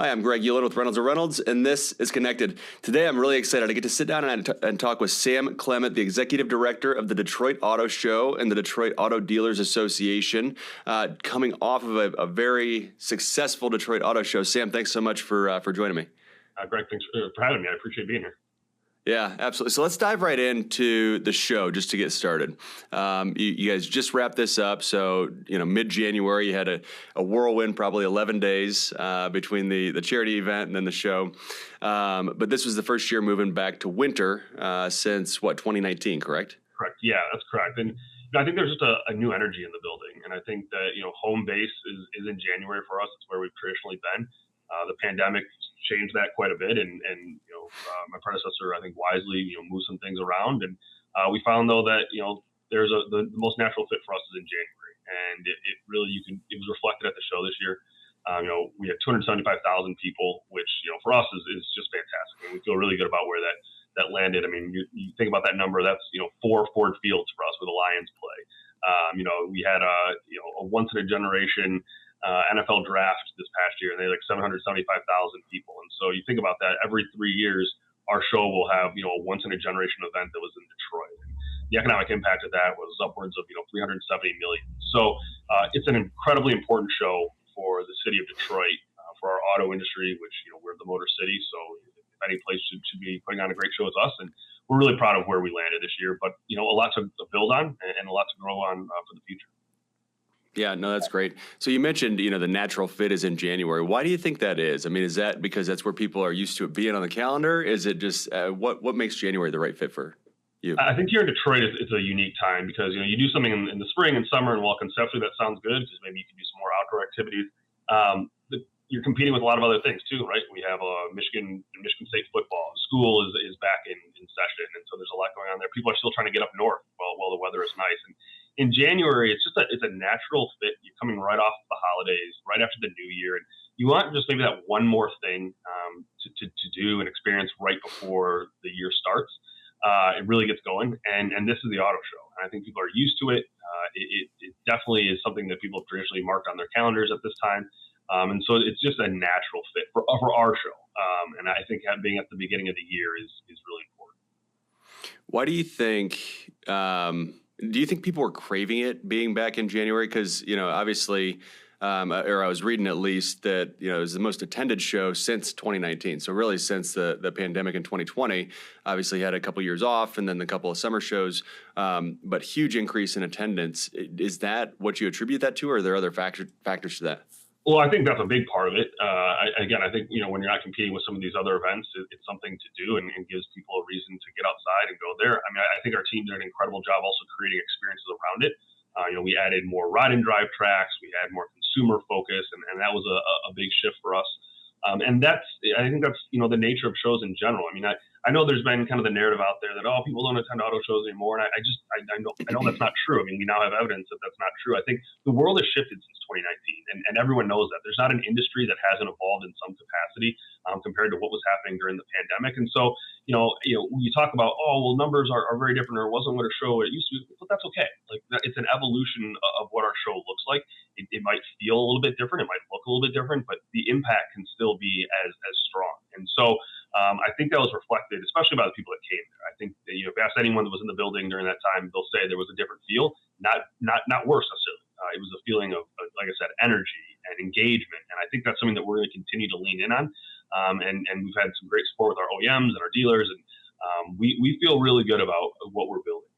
Hi, I'm Greg Ullin with Reynolds & Reynolds, and this is Connected. Today, I'm really excited. I get to sit down and talk with Sam Klemet, the Executive Director of the Detroit Auto Show and the Detroit Auto Dealers Association, coming off of a very successful Detroit Auto Show. Sam, thanks so much for joining me. Greg, thanks for having me. I appreciate being here. Yeah, absolutely. So let's dive right into the show just to get started. You guys just wrapped this up. So, mid-January, you had a whirlwind, probably 11 days between the charity event and then the show. But this was the first year moving back to winter since, 2019, correct? Correct. Yeah, that's correct. And I think there's just a new energy in the building. And I think that, home base is in January for us. It's where we've traditionally been. The pandemic changed that quite a bit, and my predecessor, I think, wisely moved some things around, and we found though that there's the most natural fit for us is in January, and it really it was reflected at the show this year. We had 275,000 people, which for us is just fantastic, and we feel really good about where that landed. I mean, you think about that number, that's 4 Ford Fields for us where the Lions play. We had a once in a generation NFL draft this past year, and they had like 775,000 people. And so you think about that, every 3 years, our show will have, a once in a generation event that was in Detroit. And the economic impact of that was upwards of, 370 million. So it's an incredibly important show for the city of Detroit, for our auto industry, which, we're the Motor City. So if any place should be putting on a great show, it's us. And we're really proud of where we landed this year, but, a lot to build on and a lot to grow on for the future. Yeah, no, that's great. So you mentioned, the natural fit is in January. Why do you think that is? I mean, is that because that's where people are used to it being on the calendar? Is it just what makes January the right fit for you? I think here in Detroit, it's a unique time because, you do something in the spring and summer, and while conceptually that sounds good, because maybe you can do some more outdoor activities, you're competing with a lot of other things too, right? We have Michigan State football. School is back in session, and so there's a lot going on there. People are still trying to get up north while the weather is nice. And in January, it's a natural fit. You're coming right off the holidays, right after the new year, and you want just maybe that one more thing to do and experience right before the year starts. It really gets going, and this is the auto show. And I think people are used to it. It definitely is something that people have traditionally marked on their calendars at this time. And so it's just a natural fit for our show. And I think being at the beginning of the year is really important. Why do you think, people are craving it being back in January? Because, obviously, or I was reading at least that, it was the most attended show since 2019. So really since the pandemic in 2020, obviously had a couple years off and then a couple of summer shows, but huge increase in attendance. Is that what you attribute that to, or are there other factors to that? Well, I think that's a big part of it. I think, when you're not competing with some of these other events, it's something to do and gives people a reason to get outside and go there. I mean, I think our team did an incredible job also creating experiences around it. We added more ride and drive tracks. We had more consumer focus, and that was a big shift for us. I think that's, the nature of shows in general. I mean, I know there's been kind of the narrative out there that, people don't attend auto shows anymore. And I know that's not true. I mean, we now have evidence that that's not true. I think the world has shifted since 2019, and everyone knows that. There's not an industry that hasn't evolved in some capacity compared to what was happening during the pandemic. And so, when you talk about, numbers are very different, or it wasn't what a show it used to be, but that's okay. Like, it's an evolution of what our show looks like. It might feel a little bit different. It might look a little bit different, but the impact can still be as strong. And so I think that was reflected, especially by the people that came there. I think that, if you ask anyone that was in the building during that time, they'll say there was a different feel, not worse necessarily. It was a feeling of, like I said, energy and engagement. And I think that's something that we're going to continue to lean in on. And we've had some great support with our OEMs and our dealers. And we feel really good about what we're building.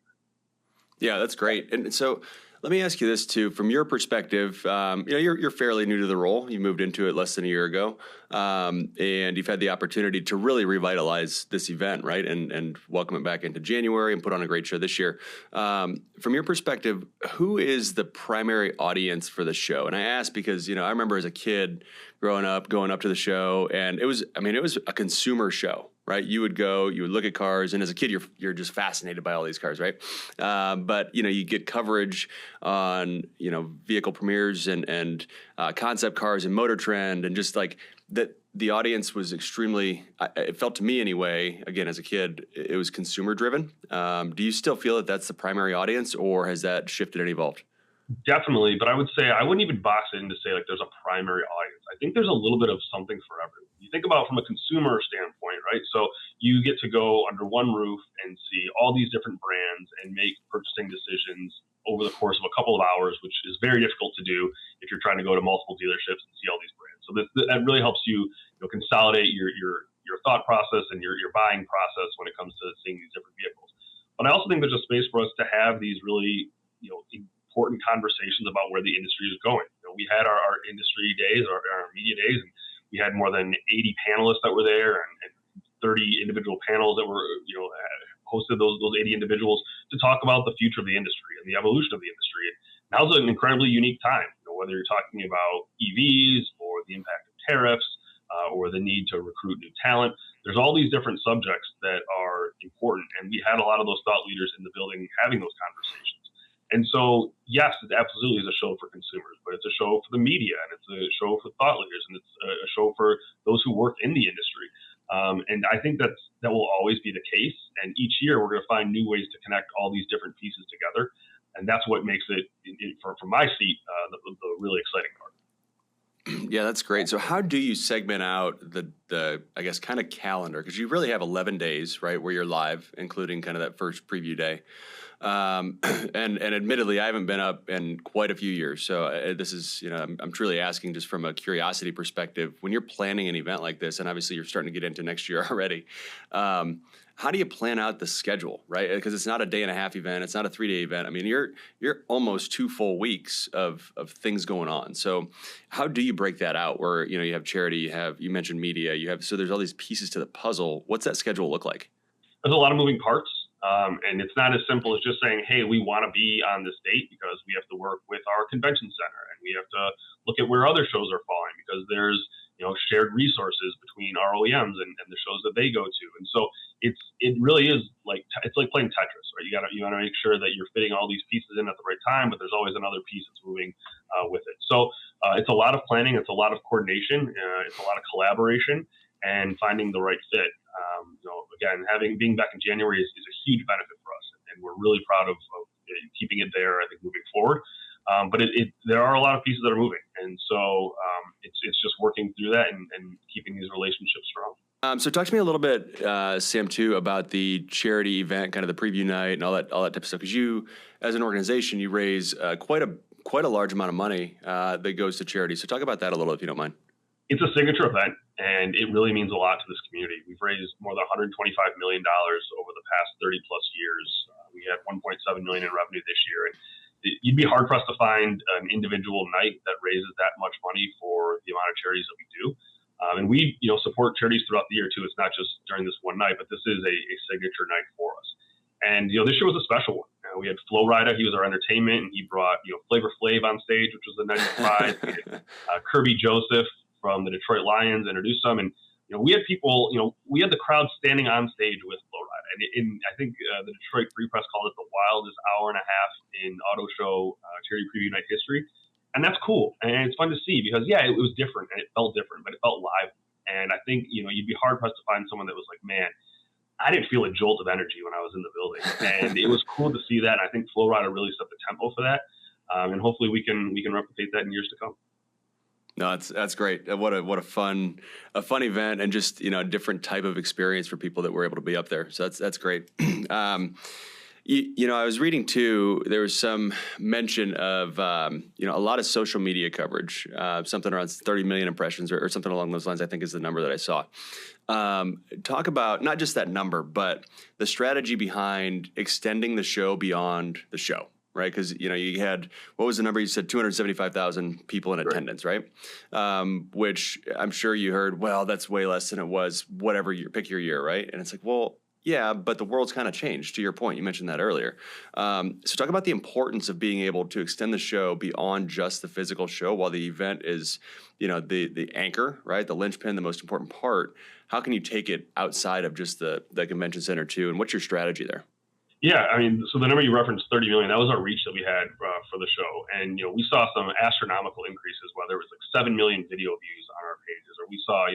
Yeah, that's great. And so let me ask you this too, from your perspective. You're fairly new to the role. You moved into it less than a year ago, and you've had the opportunity to really revitalize this event, right? And welcome it back into January and put on a great show this year. From your perspective, who is the primary audience for the show? And I ask because I remember as a kid growing up, going up to the show, and it was a consumer show. Right, you would look at cars, and as a kid, you're just fascinated by all these cars, right? But you get coverage on vehicle premieres and concept cars and Motor Trend, and just like that. The audience was extremely. It felt to me anyway. Again, as a kid, it was consumer driven. Do you still feel that that's the primary audience, or has that shifted and evolved? Definitely, but I would say I wouldn't even box it in to say like there's a primary audience. I think there's a little bit of something for everyone. You think about it from a consumer standpoint, right? So you get to go under one roof and see all these different brands and make purchasing decisions over the course of a couple of hours, which is very difficult to do if you're trying to go to multiple dealerships and see all these brands. So that really helps you, consolidate your thought process and your buying process when it comes to seeing these different vehicles. But I also think there's a space for us to have these really, important conversations about where the industry is going. We had our industry days, our media days, and we had more than 80 panelists that were there and 30 individual panels that were, hosted those 80 individuals to talk about the future of the industry and the evolution of the industry. And now's an incredibly unique time, whether you're talking about EVs or the impact of tariffs or the need to recruit new talent. There's all these different subjects that are important, and we had a lot of those thought leaders in the building having those conversations. And so, yes, it absolutely is a show for consumers, but it's a show for the media, and it's a show for thought leaders, and it's a show for those who work in the industry. And I think that will always be the case. And each year, we're going to find new ways to connect all these different pieces together, and that's what makes it, from my seat, the really exciting part. Yeah, that's great. So how do you segment out the I guess kind of calendar? Because you really have 11 days, right, where you're live, including kind of that first preview day. And admittedly, I haven't been up in quite a few years. So this is, I'm truly asking just from a curiosity perspective, when you're planning an event like this, and obviously you're starting to get into next year already, how do you plan out the schedule, right? Because it's not a day and a half event. It's not a 3-day event. I mean, you're almost 2 full weeks of things going on. So how do you break that out where, you have charity, you mentioned media, so there's all these pieces to the puzzle. What's that schedule look like? There's a lot of moving parts. And it's not as simple as just saying, hey, we want to be on this date, because we have to work with our convention center and we have to look at where other shows are falling, because there's, shared resources between our OEMs and the shows that they go to. And so it really is it's like playing Tetris, right? You want to make sure that you're fitting all these pieces in at the right time, but there's always another piece that's moving with it. So it's a lot of planning. It's a lot of coordination. It's a lot of collaboration and finding the right fit. Again, being back in January is a huge benefit for us, and we're really proud of keeping it there, I think, moving forward. But there are a lot of pieces that are moving, and so it's just working through that and keeping these relationships strong. So talk to me a little bit, Sam, too, about the charity event, kind of the preview night and all that type of stuff. Because you, as an organization, you raise quite a large amount of money that goes to charity. So talk about that a little, if you don't mind. It's a signature event, and it really means a lot to this community. We've raised more than $125 million over the past 30 plus years. We had $1.7 million in revenue this year, and you'd be hard pressed to find an individual night that raises that much money for the amount of charities that we do. And we, support charities throughout the year too. It's not just during this one night, but this is a signature night for us. And this year was a special one. We had Flo Rida; he was our entertainment, and he brought Flavor Flav on stage, which was a nice surprise. We had Kirby Joseph from the Detroit Lions introduced them, and we had people, we had the crowd standing on stage with Flo Rida, and I think the Detroit Free Press called it the wildest hour and a half in auto show charity preview night history. And that's cool, and it's fun to see, because it was different and it felt different, but it felt live. And I think you'd be hard pressed to find someone that was like, man, I didn't feel a jolt of energy when I was in the building, and it was cool to see that. And I think Flo Rida really set the tempo for that, and hopefully we can replicate that in years to come. No, that's great. What a fun event, and just a different type of experience for people that were able to be up there. So that's great. I was reading too, there was some mention of, a lot of social media coverage, something around 30 million impressions or something along those lines, I think is the number that I saw. Talk about not just that number, but the strategy behind extending the show beyond the show, right? Because, you had, what was the number? You said 275,000 people in attendance, right? Which I'm sure you heard, well, that's way less than it was, whatever year, pick your year, right? And it's like, well, yeah, but the world's kind of changed, to your point. You mentioned that earlier. So talk about the importance of being able to extend the show beyond just the physical show while the event is, the anchor, right? The linchpin, the most important part. How can you take it outside of just the convention center too? And what's your strategy there? Yeah, I mean, so the number you referenced, 30 million, that was our reach that we had for the show. And, we saw some astronomical increases, whether it was like 7 million video views on our pages, or we saw,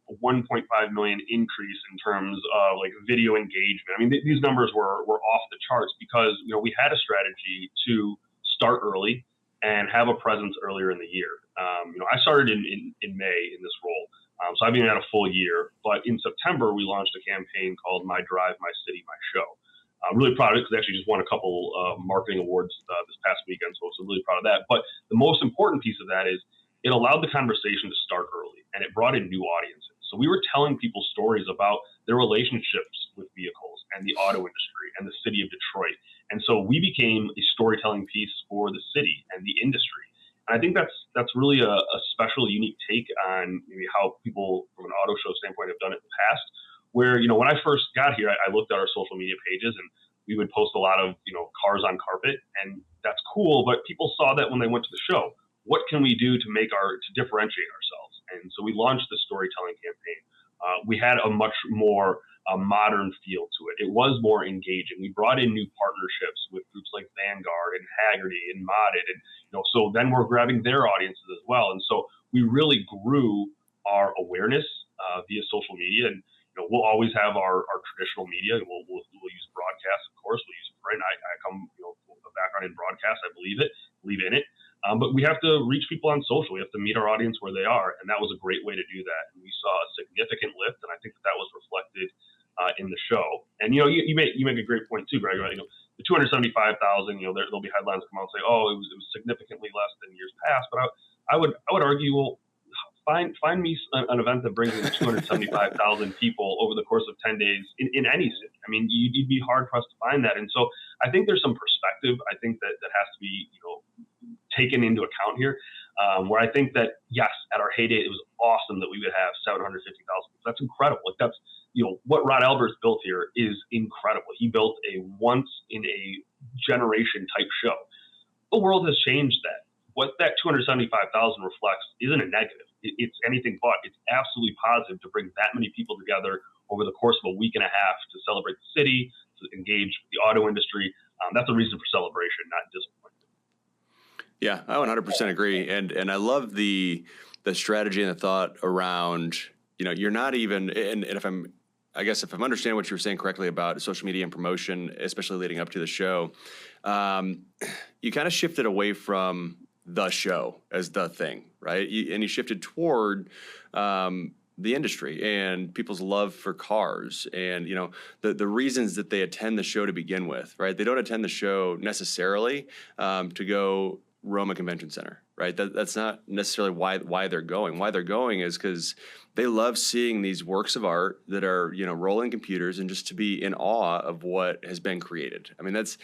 a 1.5 million increase in terms of like video engagement. I mean, these numbers were off the charts because, we had a strategy to start early and have a presence earlier in the year. I started in May in this role. So I've been at a full year, but in September, we launched a campaign called My Drive, My City, My Show. I'm really proud of it because I actually just won a couple marketing awards this past weekend, so I'm really proud of that. But the most important piece of that is it allowed the conversation to start early, and it brought in new audiences. So we were telling people stories about their relationships with vehicles and the auto industry and the city of Detroit. And so we became a storytelling piece for the city and the industry. And I think that's really a special, unique take on maybe how people from an auto show standpoint have done it in the past. Where, when I first got here, I looked at our social media pages and we would post a lot of, cars on carpet, and that's cool. But people saw that when they went to the show. What can we do to to differentiate ourselves? And so we launched the storytelling campaign. We had a much more modern feel to it. It was more engaging. We brought in new partnerships with groups like Vanguard and Haggerty and Modded, and so then we're grabbing their audiences as well. And so we really grew our awareness via social media. And we'll always have our traditional media. We'll use broadcast, of course. We'll use print. I come with a background in broadcast. I believe in it. But we have to reach people on social. We have to meet our audience where they are, and that was a great way to do that. And we saw a significant lift, and I think that was reflected in the show. And you make a great point too, Greg. Right? The 275,000. There'll be headlines that come out and say, "Oh, it was significantly less than years past." But I would argue, well, find me an event that brings in 275,000 people over the course of 10 days in any city. I mean, you'd be hard pressed to find that. And so I think there's some perspective. I think that has to be taken into account here. Where I think that, yes, at our heyday, it was awesome that we would have 750,000 people. That's incredible. Like that's, what Rod Alberts built here is incredible. He built a once in a generation type show. The world has changed that. What that 275,000 reflects isn't a negative. It's anything but. It's absolutely positive to bring that many people together over the course of a week and a half to celebrate the city, to engage the auto industry. That's a reason for celebration, not disappointment. Yeah, I 100% agree, and I love the strategy and the thought around you're not even and if I'm understanding what you were saying correctly about social media and promotion, especially leading up to the show, you kind of shifted away from the show as the thing, right? And you shifted toward the industry and people's love for cars and, the reasons that they attend the show to begin with, right? They don't attend the show necessarily to go roam a convention center, right? That's not necessarily why they're going. Why they're going is because they love seeing these works of art that are, rolling computers and just to be in awe of what has been created. I mean, that's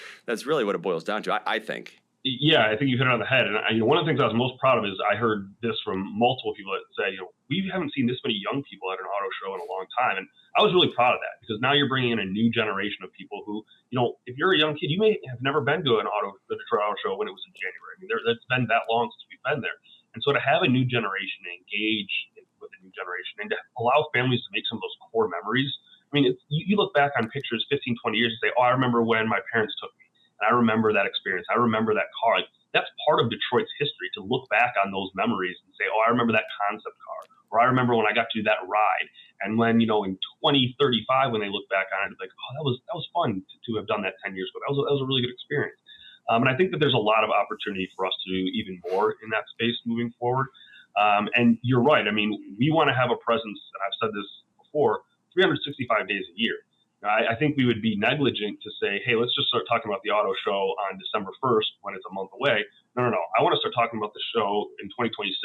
really what it boils down to, I think. Yeah, I think you hit it on the head. And one of the things I was most proud of is I heard this from multiple people that say, we haven't seen this many young people at an auto show in a long time. And I was really proud of that because now you're bringing in a new generation of people who, if you're a young kid, you may have never been to the Detroit Auto Show when it was in January. I mean, it's been that long since we've been there. And so to have a new generation engage with a new generation and to allow families to make some of those core memories. I mean, you look back on pictures 15, 20 years and say, oh, I remember when my parents took me. I remember that experience. I remember that car. That's part of Detroit's history, to look back on those memories and say, oh, I remember that concept car. Or I remember when I got to do that ride. And when, in 2035, when they look back on it, it's like, oh, that was fun to have done that 10 years ago. That was a really good experience. And I think that there's a lot of opportunity for us to do even more in that space moving forward. And you're right. I mean, we want to have a presence, and I've said this before, 365 days a year. I think we would be negligent to say, hey, let's just start talking about the auto show on December 1st when it's a month away. No. I want to start talking about the show in 2026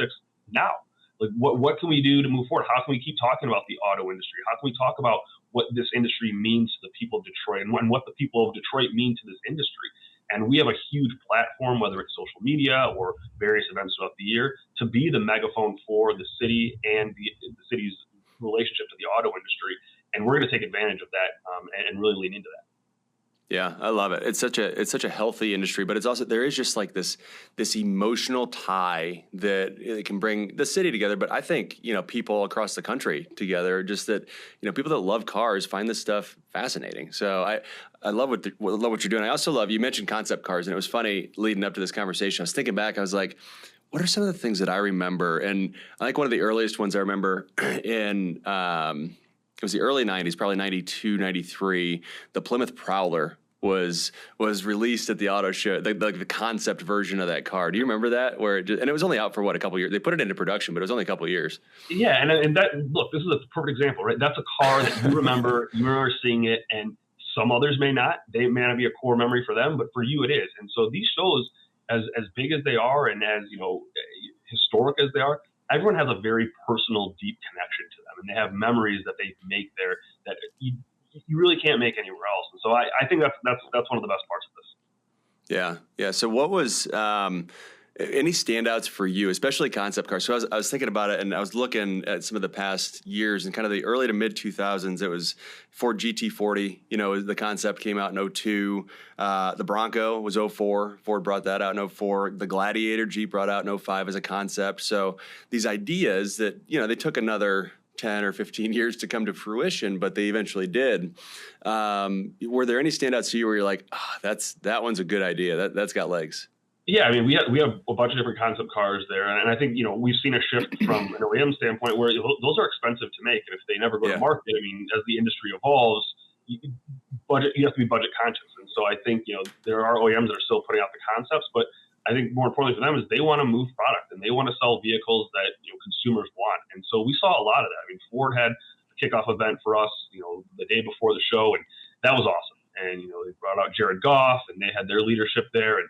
now. Like, what can we do to move forward? How can we keep talking about the auto industry? How can we talk about what this industry means to the people of Detroit and what the people of Detroit mean to this industry? And we have a huge platform, whether it's social media or various events throughout the year, to be the megaphone for the city and the city's relationship to the auto industry. And we're going to take advantage of that and really lean into that. Yeah, I love it. It's such a healthy industry, but it's also, there is just like this emotional tie that it can bring the city together. But I think, people across the country together, just that, people that love cars find this stuff fascinating. So I love what you're doing. I also love, you mentioned concept cars, and it was funny leading up to this conversation. I was thinking back, I was like, what are some of the things that I remember? And I think one of the earliest ones I remember it was the early 90s, probably 92, 93. The Plymouth Prowler was released at the auto show, the concept version of that car. Do you remember that? And it was only out for what, a couple years. They put it into production, but it was only a couple years. Yeah, and that, look, this is a perfect example, right? That's a car that you remember seeing it, and some others may not. They may not be a core memory for them, but for you it is. And so these shows, as big as they are, and as historic as they are, everyone has a very personal, deep connection to them, and they have memories that they make there that you really can't make anywhere else. And so I think that's one of the best parts of this. Yeah. So what was any standouts for you, especially concept cars? So I was thinking about it, and I was looking at some of the past years, and kind of the early to mid 2000s. It was Ford GT40. The concept came out in 2002. The Bronco was 2004. Ford brought that out in 2004. The Gladiator Jeep brought out in 2005 as a concept. So these ideas that they took another 10 or 15 years to come to fruition, but they eventually did. Were there any standouts to you where you're like, that one's a good idea. That's got legs? Yeah, I mean, we have a bunch of different concept cars there, and I think we've seen a shift from an OEM standpoint where those are expensive to make, and if they never go to market, I mean, as the industry evolves, you have to be budget conscious, and so I think there are OEMs that are still putting out the concepts, but I think more importantly for them is they want to move product and they want to sell vehicles that consumers want, and so we saw a lot of that. I mean, Ford had a kickoff event for us, the day before the show, and that was awesome. And they brought out Jared Goff, and they had their leadership there, and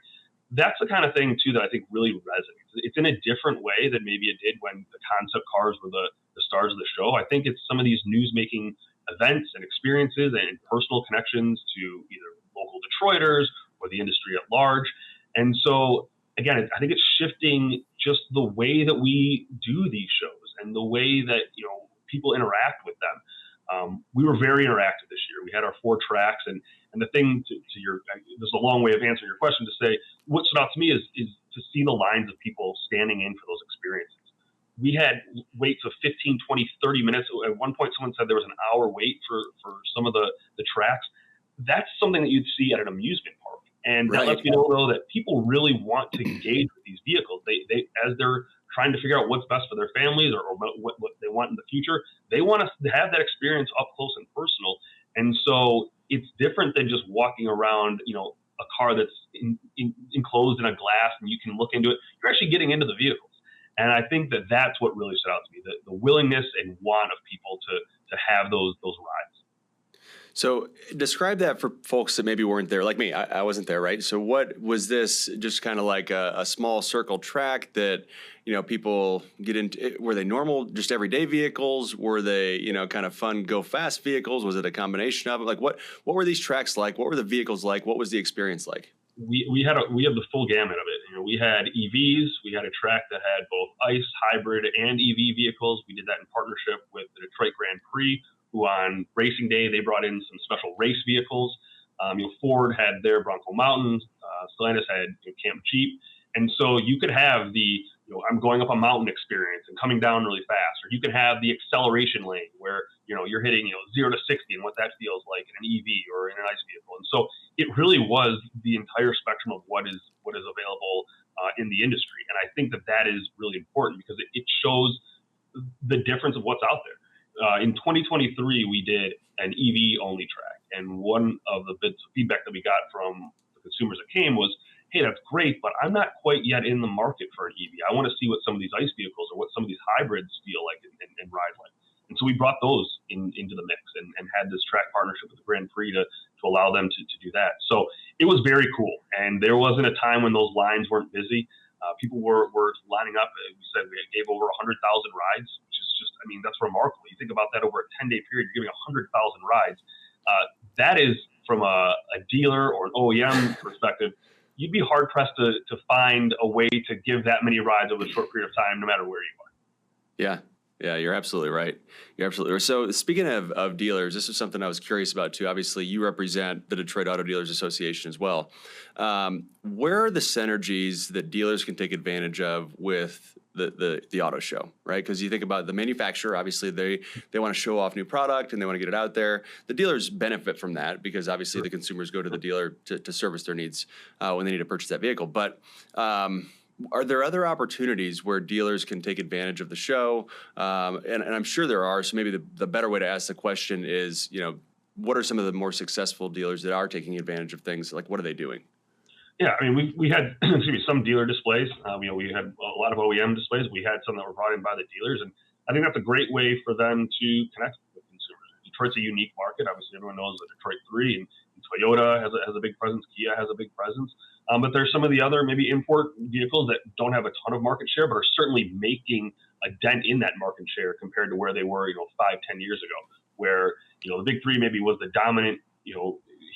that's the kind of thing too that I think really resonates. It's in a different way than maybe it did when the concept cars were the stars of the show. I think it's some of these news-making events and experiences and personal connections to either local Detroiters or the industry at large. And so, again, I think it's shifting just the way that we do these shows and the way that people interact with them. We were very interactive this year. We had our 4 tracks, and the thing to your, there's a long way of answering your question to say, what stood out to me is to see the lines of people standing in for those experiences. We had waits of 15, 20, 30 minutes. At one point, someone said there was an hour wait for some of the tracks. That's something that you'd see at an amusement park. And that lets me know, though, that people really want to engage with these vehicles. They as they're trying to figure out what's best for their families or what they want in the future, they want to have that experience up close and personal. And so it's different than just walking around, a car that's enclosed in a glass and you can look into it. You're actually getting into the vehicles. And I think that that's what really stood out to me, the willingness and want of people to have those rides. So describe that for folks that maybe weren't there, like me. I wasn't there, right? So what was this? Just kind of like a small circle track that people get into? Were they normal, just everyday vehicles? Were they kind of fun, go fast vehicles? Was it a combination of it? Like what were these tracks like? What were the vehicles like? What was the experience like? We had the full gamut of it. We had EVs. We had a track that had both ICE, hybrid, and EV vehicles. We did that in partnership with the Detroit Grand Prix, who on racing day, they brought in some special race vehicles. Ford had their Bronco Mountain, Stellantis had Camp Jeep. And so you could have the, I'm going up a mountain experience and coming down really fast, or you can have the acceleration lane where, you're hitting, 0 to 60 and what that feels like in an EV or in an ICE vehicle. And so it really was the entire spectrum of what is available in the industry. And I think that is really important because it shows the difference of what's out there. In 2023, we did an EV only track. And one of the bits of feedback that we got from the consumers that came was, hey, that's great, but I'm not quite yet in the market for an EV. I want to see what some of these ICE vehicles or what some of these hybrids feel like and ride like. And so we brought those into the mix and had this track partnership with the Grand Prix to allow them to do that. So it was very cool. And there wasn't a time when those lines weren't busy. People were lining up. We said we gave over 100,000 rides, which is just, that's remarkable. You think about that over a 10-day period, you're giving 100,000 rides. That is, from a dealer or an OEM perspective, you'd be hard pressed to find a way to give that many rides over a short period of time, no matter where you are. Yeah, you're absolutely right. So speaking of dealers, this is something I was curious about too. Obviously, you represent the Detroit Auto Dealers Association as well. Where are the synergies that dealers can take advantage of with the auto show, right? Because you think about the manufacturer, obviously they want to show off new product and they want to get it out there. The dealers benefit from that because obviously the consumers go to the dealer to service their needs when they need to purchase that vehicle. But are there other opportunities where dealers can take advantage of the show? And I'm sure there are. So maybe the better way to ask the question is, what are some of the more successful dealers that are taking advantage of things? Like, what are they doing? Yeah, I mean, we had some dealer displays. We had a lot of OEM displays. We had some that were brought in by the dealers, and I think that's a great way for them to connect with consumers. Detroit's a unique market. Obviously, everyone knows the Detroit 3, and Toyota has a big presence. Kia has a big presence. But there's some of the other maybe import vehicles that don't have a ton of market share, but are certainly making a dent in that market share compared to where they were, 5-10 years ago, where the big three maybe was the dominant,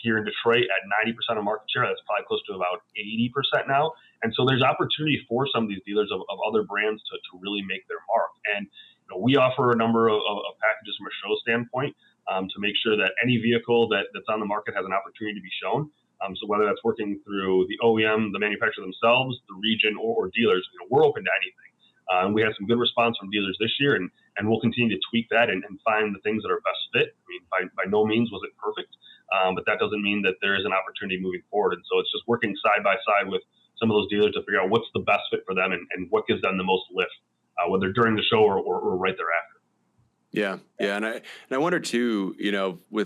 here in Detroit at 90% of market share. That's probably close to about 80% now. And so there's opportunity for some of these dealers of other brands to really make their mark. And we offer a number of packages from a show standpoint to make sure that any vehicle that's on the market has an opportunity to be shown. So whether that's working through the OEM, the manufacturer themselves, the region, or dealers, we're open to anything. And we had some good response from dealers this year, and we'll continue to tweak that and find the things that are best fit. I mean, by no means was it perfect, but that doesn't mean that there is an opportunity moving forward. And so it's just working side by side with some of those dealers to figure out what's the best fit for them and what gives them the most lift, whether during the show or right thereafter. Yeah, and I wonder too,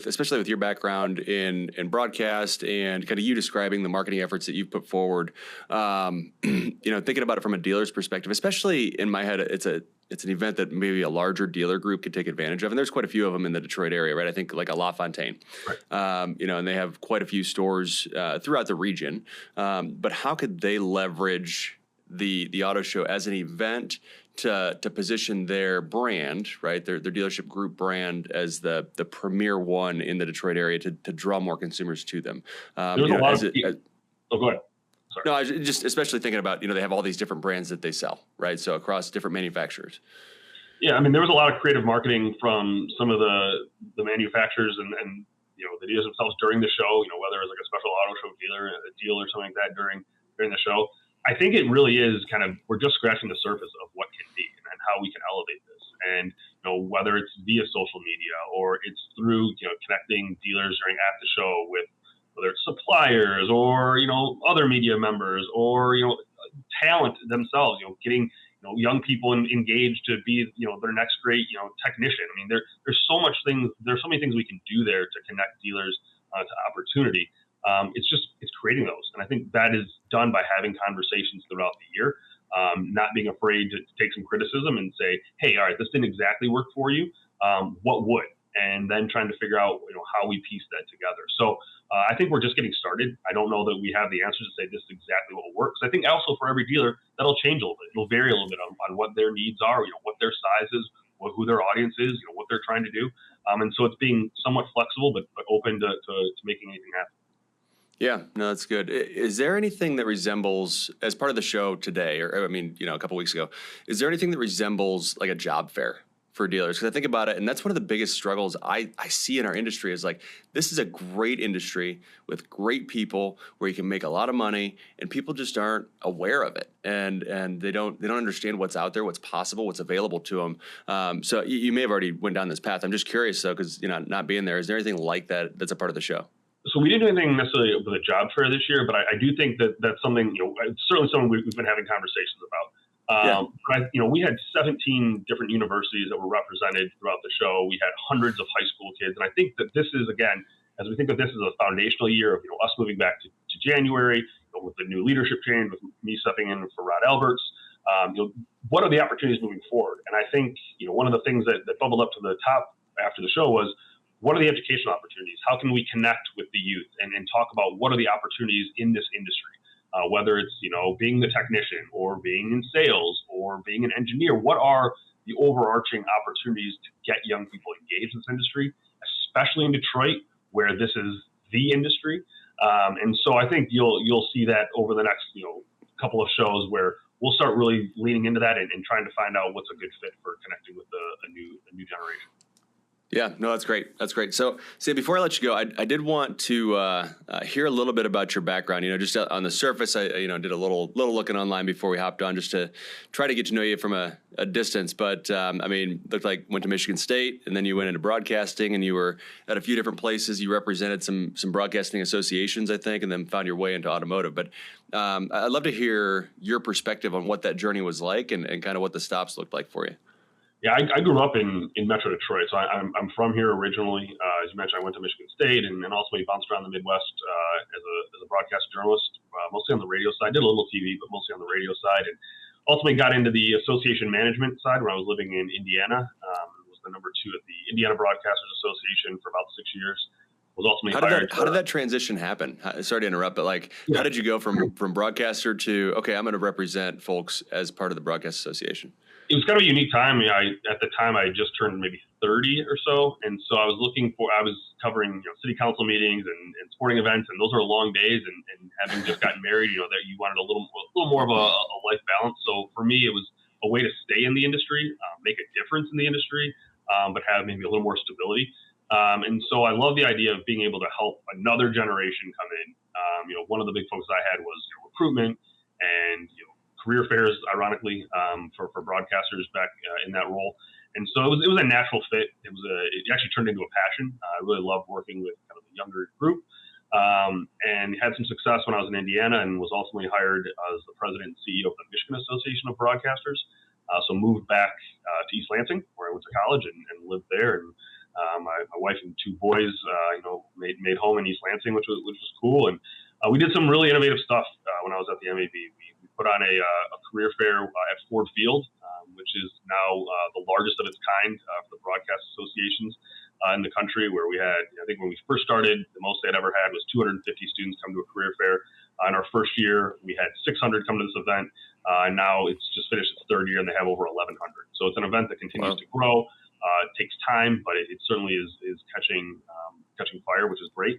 especially with your background in broadcast and kind of you describing the marketing efforts that you've put forward, thinking about it from a dealer's perspective, especially in my head, it's an event that maybe a larger dealer group could take advantage of, and there's quite a few of them in the Detroit area, right? I think like a LaFontaine, right. And they have quite a few stores throughout the region. But how could they leverage the auto show as an event to position their brand, right, their dealership group brand as the premier one in the Detroit area to draw more consumers to them? There's a lot of go ahead. Sorry. No, I was just especially thinking about, they have all these different brands that they sell, right? So across different manufacturers. Yeah, I mean, there was a lot of creative marketing from some of the manufacturers and the dealers themselves during the show, whether it was like a special auto show dealer, a deal or something like that during the show. I think it really is we're just scratching the surface of what can be and how we can elevate this. And, whether it's via social media or it's through, connecting dealers during at the show with whether it's suppliers or, other media members or, talent themselves, getting, young people engaged to be, their next great, technician. I mean, there's so many things we can do there to connect dealers to opportunity. It's creating those. And I think that is done by having conversations throughout the year, not being afraid to take some criticism and say, hey, all right, this didn't exactly work for you. What would? And then trying to figure out, how we piece that together. So I think we're just getting started. I don't know that we have the answers to say this is exactly what will work. So I think also for every dealer, that'll change a little bit. It'll vary a little bit on what their needs are, what their size is, who their audience is, what they're trying to do. And so it's being somewhat flexible, but open to making anything happen. Yeah, no, that's good. Is there anything that resembles, as part of the show today, or a couple weeks ago, is there anything that resembles like a job fair for dealers? Because I think about it, and that's one of the biggest struggles I see in our industry is like, this is a great industry with great people where you can make a lot of money, and people just aren't aware of it, and they don't understand what's out there, what's possible, what's available to them. So you may have already went down this path. I'm just curious though, because not being there, is there anything like that that's a part of the show? So we didn't do anything necessarily with a job fair this year, but I do think that's something, certainly something we've been having conversations about. But we had 17 different universities that were represented throughout the show. We had hundreds of high school kids. And I think that this is, again, as we think of this as a foundational year of, us moving back to January, with the new leadership change, with me stepping in for Rod Alberts, what are the opportunities moving forward? And I think, one of the things that bubbled up to the top after the show was, what are the educational opportunities? How can we connect with the youth and talk about what are the opportunities in this industry? Whether it's, being the technician or being in sales or being an engineer, what are the overarching opportunities to get young people engaged in this industry, especially in Detroit, where this is the industry? And so I think you'll see that over the next, couple of shows where we'll start really leaning into that and trying to find out what's a good fit for connecting with a new generation. Yeah, no, that's great. That's great. So, Sam, before I let you go, I did want to hear a little bit about your background. Just on the surface, I did a little looking online before we hopped on just to try to get to know you from a distance. But looked like went to Michigan State, and then you went into broadcasting, and you were at a few different places. You represented some broadcasting associations, I think, and then found your way into automotive. But I'd love to hear your perspective on what that journey was like and kind of what the stops looked like for you. Yeah, I grew up in Metro Detroit, so I'm from here originally. As you mentioned, I went to Michigan State and also bounced around the Midwest as a broadcast journalist, mostly on the radio side. Did a little TV, but mostly on the radio side, and ultimately got into the association management side when I was living in Indiana. Was the number two at the Indiana Broadcasters Association for about 6 years. Was ultimately hired. How did that transition happen? Sorry to interrupt, but like, Yeah. how did you go from broadcaster to, okay, I'm going to represent folks as part of the Broadcast Association? It was kind of a unique time. At the time I just turned maybe 30 or so, and so I was covering city council meetings and sporting events, and those are long days. And having just gotten married, that you wanted a little more of a life balance. So for me, it was a way to stay in the industry, make a difference in the industry, but have maybe a little more stability. And so I love the idea of being able to help another generation come in. One of the big focus I had was recruitment and career fairs, ironically, for broadcasters back in that role. And so it was a natural fit. It actually turned into a passion. I really loved working with kind of the younger group, and had some success when I was in Indiana, and was ultimately hired as the president and CEO of the Michigan Association of Broadcasters. So moved back to East Lansing, where I went to college, and lived there. And my wife and two boys, made home in East Lansing, which was cool. And we did some really innovative stuff when I was at the MAB. We put on a career fair at Ford Field, which is now the largest of its kind for the broadcast associations in the country, where we had, I think when we first started, the most they'd ever had was 250 students come to a career fair. In our first year, we had 600 come to this event. And now it's just finished its third year, and they have over 1,100. So it's an event that continues to grow. It takes time, but it certainly is catching fire, which is great.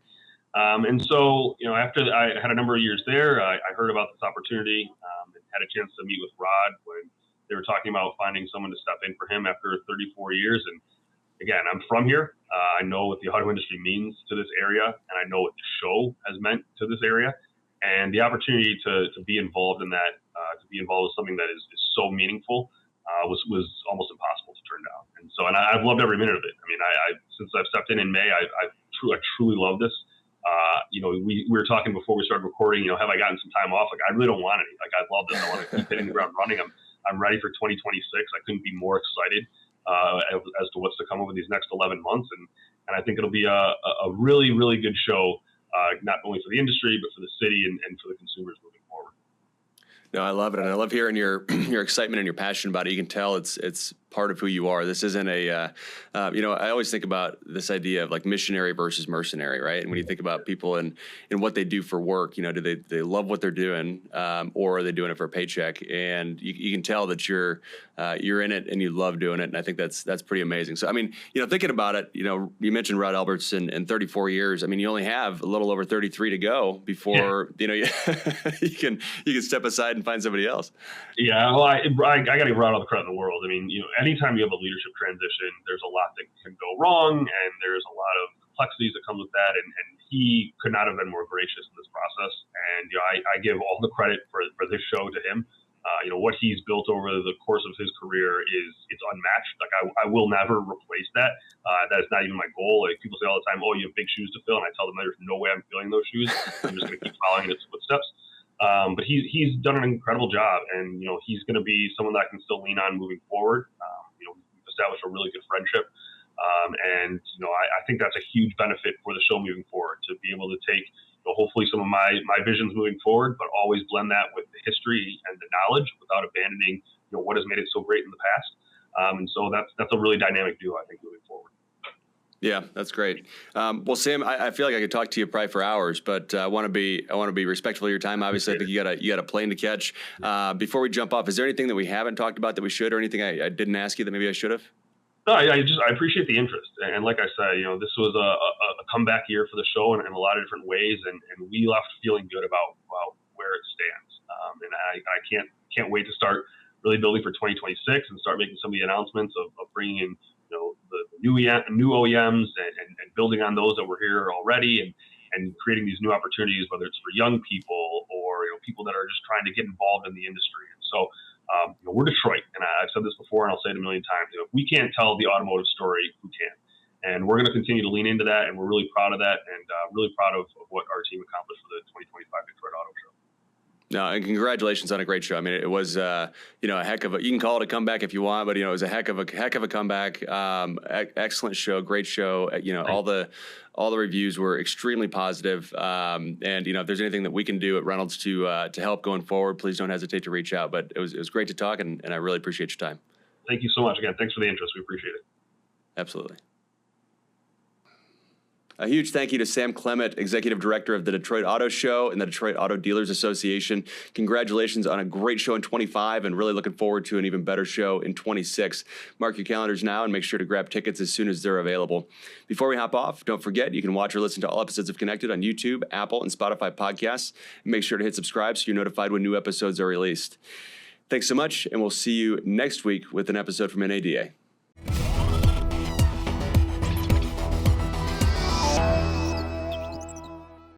And so, after I had a number of years there, I heard about this opportunity, and had a chance to meet with Rod when they were talking about finding someone to step in for him after 34 years. And again, I'm from here. I know what the auto industry means to this area, and I know what the show has meant to this area. And the opportunity to be involved in that, to be involved with something that is so meaningful, was almost impossible to turn down. And so, and I've loved every minute of it. I mean, since I've stepped in May, I truly love this. We were talking before we started recording, have I gotten some time off? Like, I really don't want any. Like, I love this. I want to keep hitting the ground running. I'm ready for 2026. I couldn't be more excited as to what's to come over these next 11 months. And I think it'll be a really, really good show, not only for the industry, but for the city and for the consumers moving forward. No, I love it, and I love hearing your excitement and your passion about it. You can tell it's part of who you are. This isn't I always think about this idea of like missionary versus mercenary, right? And when you think about people and what they do for work, do they love what they're doing, or are they doing it for a paycheck? And you can tell that you're in it and you love doing it. And I think that's pretty amazing. So, I mean, thinking about it, you mentioned Rod Alberts in 34 years. I mean, you only have a little over 33 to go before, you can step aside and find somebody else. Yeah, well, I got to give Rod all the credit in the world. I mean, anytime you have a leadership transition, there's a lot that can go wrong, and there's a lot of complexities that come with that. And he could not have been more gracious in this process. And I give all the credit for this show to him. What he's built over the course of his career it's unmatched. Like, I will never replace that. That is not even my goal. Like, people say all the time, "Oh, you have big shoes to fill," and I tell them there's no way I'm filling those shoes. I'm just going to keep following in its footsteps. But he's done an incredible job, and he's going to be someone that I can still lean on moving forward. We've established a really good friendship, and I think that's a huge benefit for the show moving forward, to be able to take hopefully some of my visions moving forward, but always blend that with the history and the knowledge without abandoning what has made it so great in the past. And so that's a really dynamic duo, I think, moving forward. Yeah, that's great. Well, Sam, I feel like I could talk to you probably for hours, but I want to be respectful of your time. Obviously, I think you got a plane to catch. Before we jump off, is there anything that we haven't talked about that we should, or anything I didn't ask you that maybe I should have? No, I appreciate the interest, and like I said, this was a comeback year for the show in a lot of different ways, and we left feeling good about where it stands. And I can't wait to start really building for 2026 and start making some of the announcements of bringing in the new OEMs and building on those that were here already, and creating these new opportunities, whether it's for young people or people that are just trying to get involved in the industry. And so we're Detroit, and I've said this before, and I'll say it a million times. If we can't tell the automotive story, who can? And we're going to continue to lean into that, and we're really proud of that, and really proud of what our team accomplished for the 2025 Detroit Auto Show. No, and congratulations on a great show. I mean, it was, a heck of a, you can call it a comeback if you want, but, it was a heck of a comeback. Excellent show, great show. All the reviews were extremely positive. And, if there's anything that we can do at Reynolds to help going forward, please don't hesitate to reach out. But it was great to talk, and I really appreciate your time. Thank you so much. Again, thanks for the interest. We appreciate it. Absolutely. A huge thank you to Sam Klemet, Executive Director of the Detroit Auto Show and the Detroit Auto Dealers Association. Congratulations on a great show in 25 and really looking forward to an even better show in 26. Mark your calendars now and make sure to grab tickets as soon as they're available. Before we hop off, don't forget you can watch or listen to all episodes of Connected on YouTube, Apple, and Spotify podcasts. And make sure to hit subscribe so you're notified when new episodes are released. Thanks so much, and we'll see you next week with an episode from NADA.